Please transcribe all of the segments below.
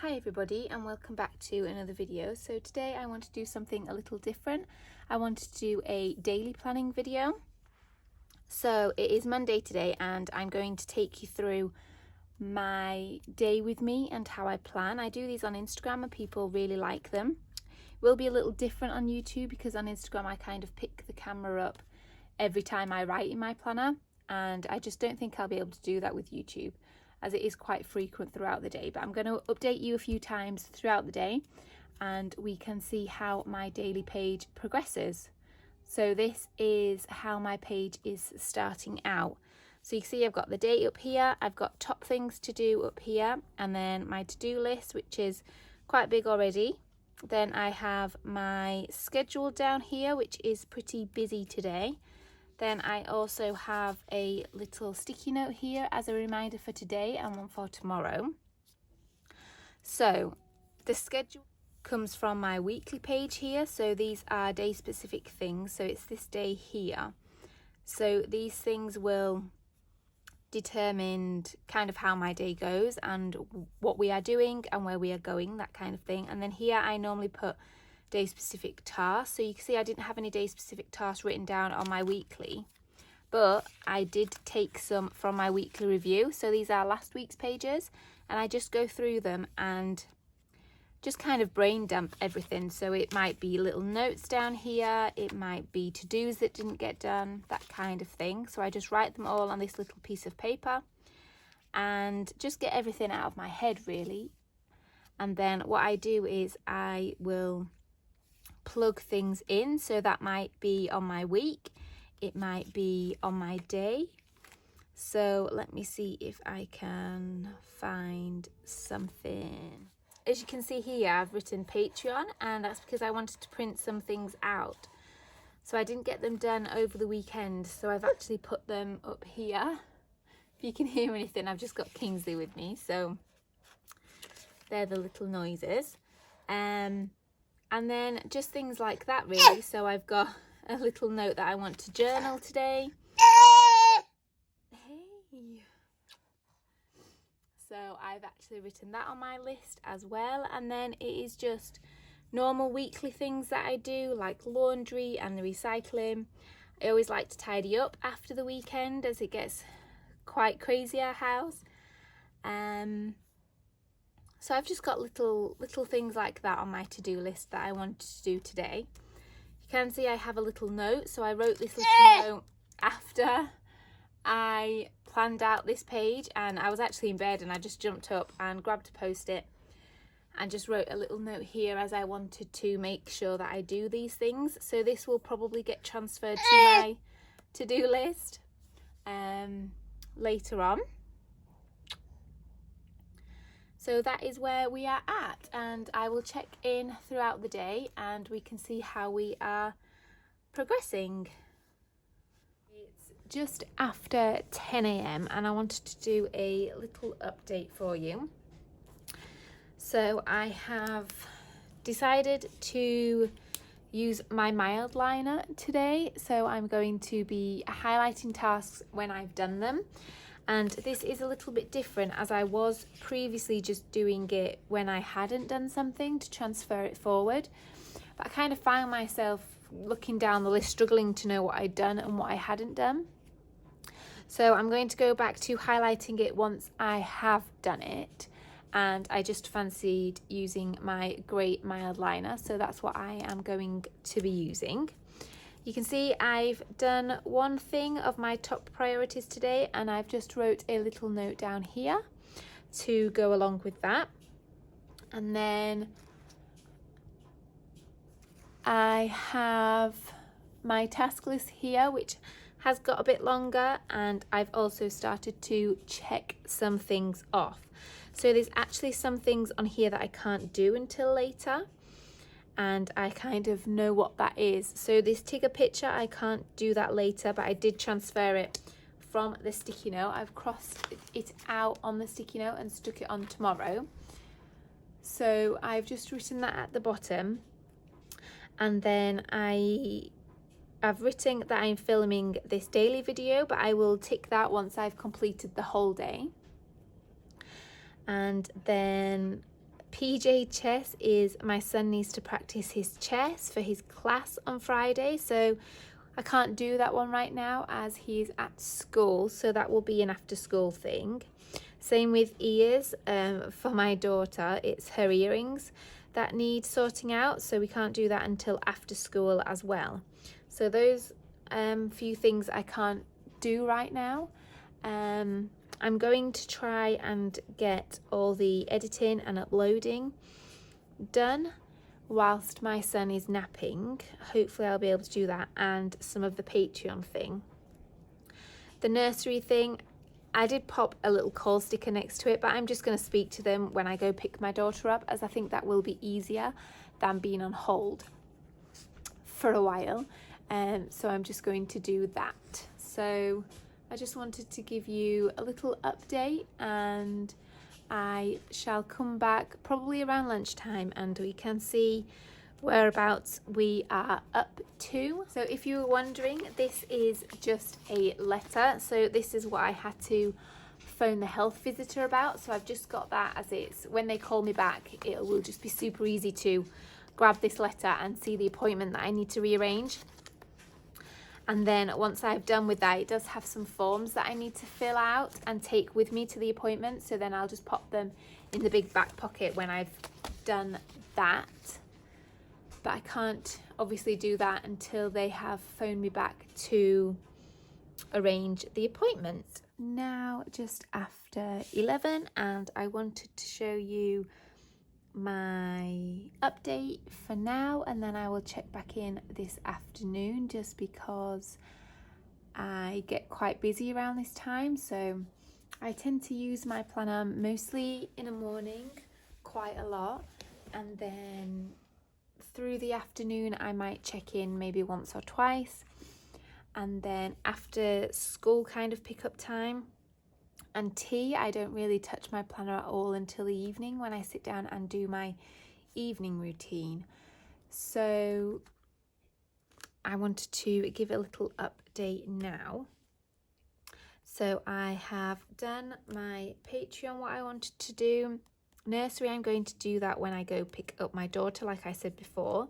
Hi everybody and welcome back to another video. So today I want to do something a little different. I wanted to do a daily planning video. So it is Monday today and I'm going to take you through my day with me and how I plan. I do these on Instagram and people really like them. It will be a little different on YouTube because on Instagram I kind of pick the camera up every time I write in my planner, and I just don't think I'll be able to do that with YouTube, as it is quite frequent throughout the day. But I'm going to update you a few times throughout the day and we can see how my daily page progresses. So this is how my page is starting out. So you can see I've got the date up here, I've got top things to do up here, and then my to-do list, which is quite big already. Then I have my schedule down here, which is pretty busy today. Then I also have a little sticky note here as a reminder for today and one for tomorrow. So the schedule comes from my weekly page here. So these are day specific things. So it's this day here. So these things will determine kind of how my day goes and what we are doing and where we are going, that kind of thing. And then here I normally put day specific tasks. So you can see I didn't have any day specific tasks written down on my weekly, but I did take some from my weekly review. So these are last week's pages and I just go through them and just kind of brain dump everything. So it might be little notes down here, it might be to-dos that didn't get done, that kind of thing. So I just write them all on this little piece of paper and just get everything out of my head really. And then what I do is I will plug things in. So that might be on my week, it might be on my day. So let me see if I can find something. As you can see here, I've written Patreon, and that's because I wanted to print some things out. So I didn't get them done over the weekend, so I've actually put them up here. If you can hear anything, I've just got Kingsley with me, so they're the little noises. And then just things like that really. So I've got a little note that I want to journal today. Hey. So I've actually written that on my list as well. And then it is just normal weekly things that I do, like laundry and the recycling. I always like to tidy up after the weekend as it gets quite crazy our house. So I've just got little things like that on my to-do list that I wanted to do today. You can see I have a little note. So I wrote this little note after I planned out this page, and I was actually in bed and I just jumped up and grabbed a post-it and just wrote a little note here as I wanted to make sure that I do these things. So this will probably get transferred to my to-do list later on. So that is where we are at, and I will check in throughout the day and we can see how we are progressing. It's just after 10 a.m. and I wanted to do a little update for you. So I have decided to use my mild liner today. So I'm going to be highlighting tasks when I've done them. And this is a little bit different, as I was previously just doing it when I hadn't done something to transfer it forward. But I kind of found myself looking down the list, struggling to know what I'd done and what I hadn't done. So I'm going to go back to highlighting it once I have done it. And I just fancied using my grey mild liner. So that's what I am going to be using. You can see I've done one thing of my top priorities today, and I've just wrote a little note down here to go along with that. And then I have my task list here, which has got a bit longer, and I've also started to check some things off. So there's actually some things on here that I can't do until later, and I kind of know what that is. So this Tigger picture, I can't do that later, but I did transfer it from the sticky note. I've crossed it out on the sticky note and stuck it on tomorrow. So I've just written that at the bottom, and then I've written that I'm filming this daily video, but I will tick that once I've completed the whole day. And then PJ chess is my son needs to practice his chess for his class on Friday, so I can't do that one right now as he's at school, so that will be an after school thing. Same with ears. For my daughter, it's her earrings that need sorting out, so we can't do that until after school as well. So those few things I can't do right now. I'm going to try and get all the editing and uploading done whilst my son is napping. Hopefully I'll be able to do that, and some of the Patreon thing. The nursery thing, I did pop a little call sticker next to it, but I'm just going to speak to them when I go pick my daughter up, as I think that will be easier than being on hold for a while. So I'm just going to do that. So I just wanted to give you a little update, and I shall come back probably around lunchtime and we can see whereabouts we are up to. So if you were wondering, this is just a letter. So this is what I had to phone the health visitor about. So I've just got that, as it's when they call me back, it will just be super easy to grab this letter and see the appointment that I need to rearrange. And then once I've done with that, it does have some forms that I need to fill out and take with me to the appointment. So then I'll just pop them in the big back pocket when I've done that. But I can't obviously do that until they have phoned me back to arrange the appointment. Now just after 11, and I wanted to show you my update for now, and then I will check back in this afternoon just because I get quite busy around this time. So I tend to use my planner mostly in the morning quite a lot, and then through the afternoon I might check in maybe once or twice, and then after school kind of pick up time and tea, I don't really touch my planner at all until the evening when I sit down and do my evening routine. So I wanted to give a little update now. So I have done my Patreon, what I wanted to do. Nursery, I'm going to do that when I go pick up my daughter, like I said before.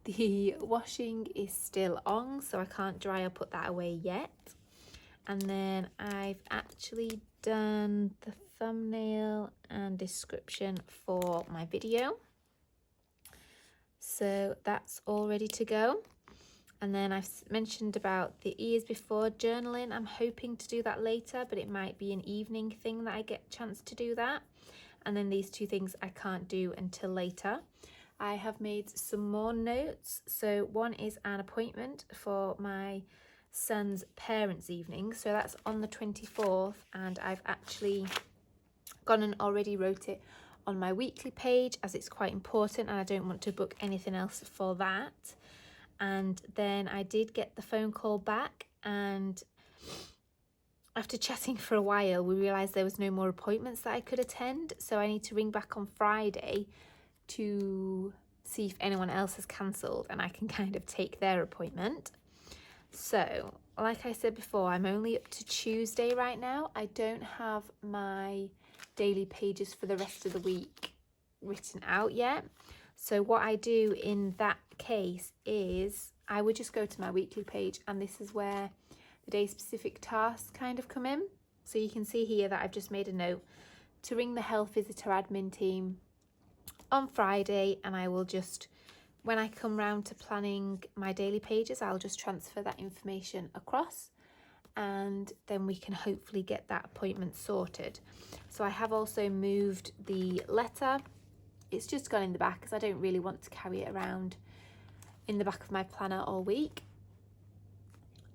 The washing is still on, so I can't dry or put that away yet. And then I've actually done the thumbnail and description for my video. So that's all ready to go. And then I've mentioned about the ears before. Journaling, I'm hoping to do that later, but it might be an evening thing that I get a chance to do that. And then these two things I can't do until later. I have made some more notes. So one is an appointment for my son's parents' evening. So that's on the 24th, and I've actually gone and already wrote it on my weekly page, as it's quite important and I don't want to book anything else for that. And then I did get the phone call back, and after chatting for a while we realised there was no more appointments that I could attend, so I need to ring back on Friday to see if anyone else has cancelled and I can kind of take their appointment. So like I said before, I'm only up to Tuesday right now. I don't have my daily pages for the rest of the week written out yet. So what I do in that case is I would just go to my weekly page, and this is where the day specific tasks kind of come in. So you can see here that I've just made a note to ring the health visitor admin team on Friday, and I will just, when I come round to planning my daily pages, I'll just transfer that information across, and then we can hopefully get that appointment sorted. So I have also moved the letter. It's just gone in the back because I don't really want to carry it around in the back of my planner all week.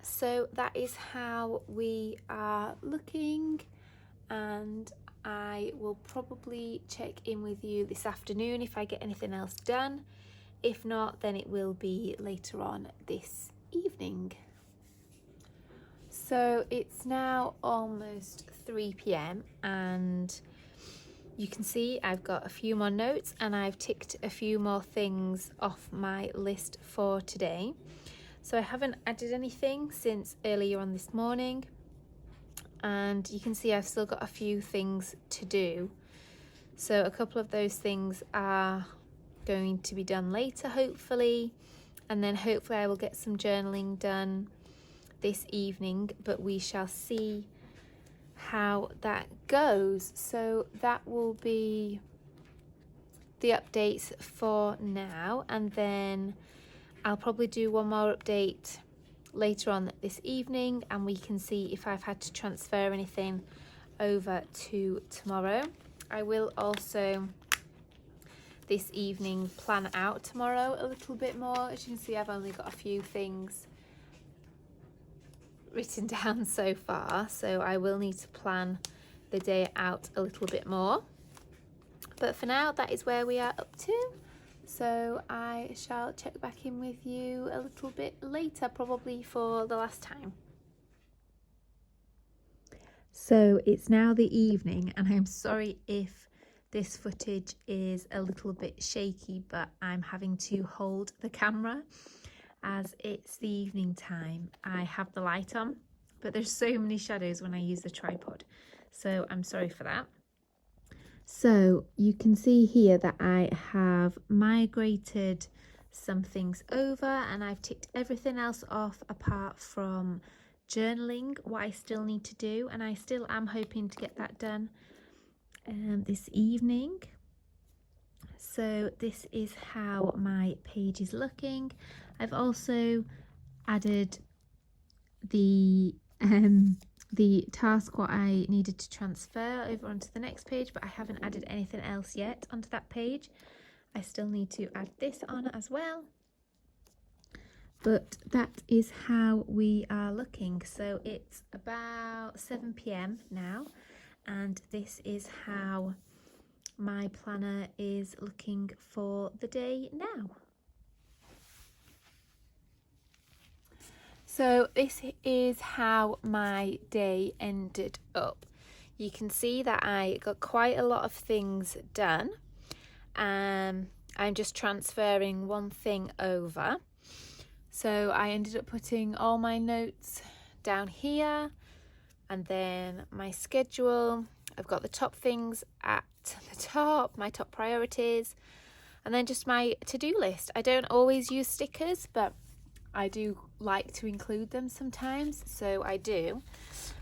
So that is how we are looking, and I will probably check in with you this afternoon if I get anything else done. If not, then it will be later on this evening. So it's now almost 3 p.m. and you can see I've got a few more notes, and I've ticked a few more things off my list for today. So I haven't added anything since earlier on this morning, and you can see I've still got a few things to do. So a couple of those things are going to be done later, hopefully, and then hopefully I will get some journaling done this evening, but we shall see how that goes. So that will be the updates for now, and then I'll probably do one more update later on this evening, and we can see if I've had to transfer anything over to tomorrow. I will also this evening plan out tomorrow a little bit more. As you can see, I've only got a few things written down so far, so I will need to plan the day out a little bit more. But for now, that is where we are up to. So I shall check back in with you a little bit later, probably for the last time. So it's now the evening, and I'm sorry if this footage is a little bit shaky, but I'm having to hold the camera as it's the evening time. I have the light on, but there's so many shadows when I use the tripod, so I'm sorry for that. So you can see here that I have migrated some things over, and I've ticked everything else off apart from journaling, what I still need to do, and I still am hoping to get that done this evening. So this is how my page is looking. I've also added the task what I needed to transfer over onto the next page, but I haven't added anything else yet onto that page. I still need to add this on as well. But that is how we are looking. So it's about 7 p.m. now, and this is how my planner is looking for the day now. So this is how my day ended up. You can see that I got quite a lot of things done. I'm just transferring one thing over. So I ended up putting all my notes down here, and then my schedule. I've got the top things at the top, my top priorities, and then just my to-do list. I don't always use stickers, but I do like to include them sometimes, so I do.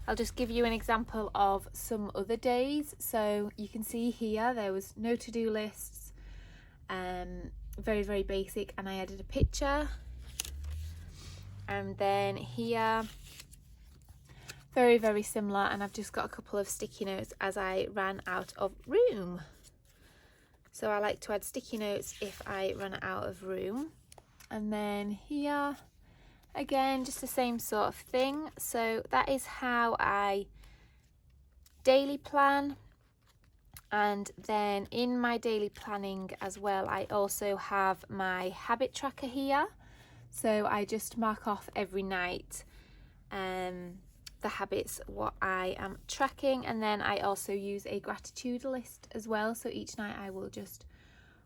I'll just give you an example of some other days. So you can see here there was no to-do lists, very, very basic, and I added a picture. And then here, very, very similar, and I've just got a couple of sticky notes as I ran out of room. So I like to add sticky notes if I run out of room. And then here, again, just the same sort of thing. So that is how I daily plan. And then in my daily planning as well, I also have my habit tracker here. So I just mark off every night the habits, what I am tracking, and then I also use a gratitude list as well. So each night I will just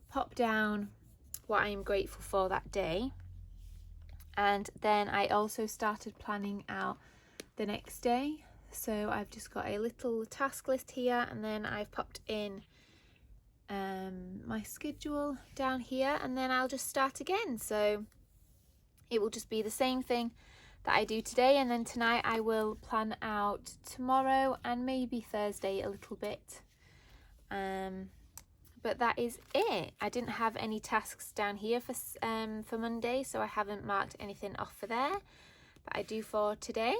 pop down what I am grateful for that day. And then I also started planning out the next day. So I've just got a little task list here, and then I've popped in my schedule down here, and then I'll just start again. So it will just be the same thing that I do today, and then tonight I will plan out tomorrow and maybe Thursday a little bit. But that is it. I didn't have any tasks down here for Monday, so I haven't marked anything off for there, but I do for today.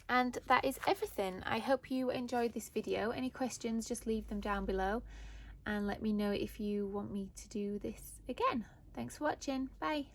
And that is everything. I hope you enjoyed this video. Any questions, just leave them down below and let me know if you want me to do this again. Thanks for watching. Bye.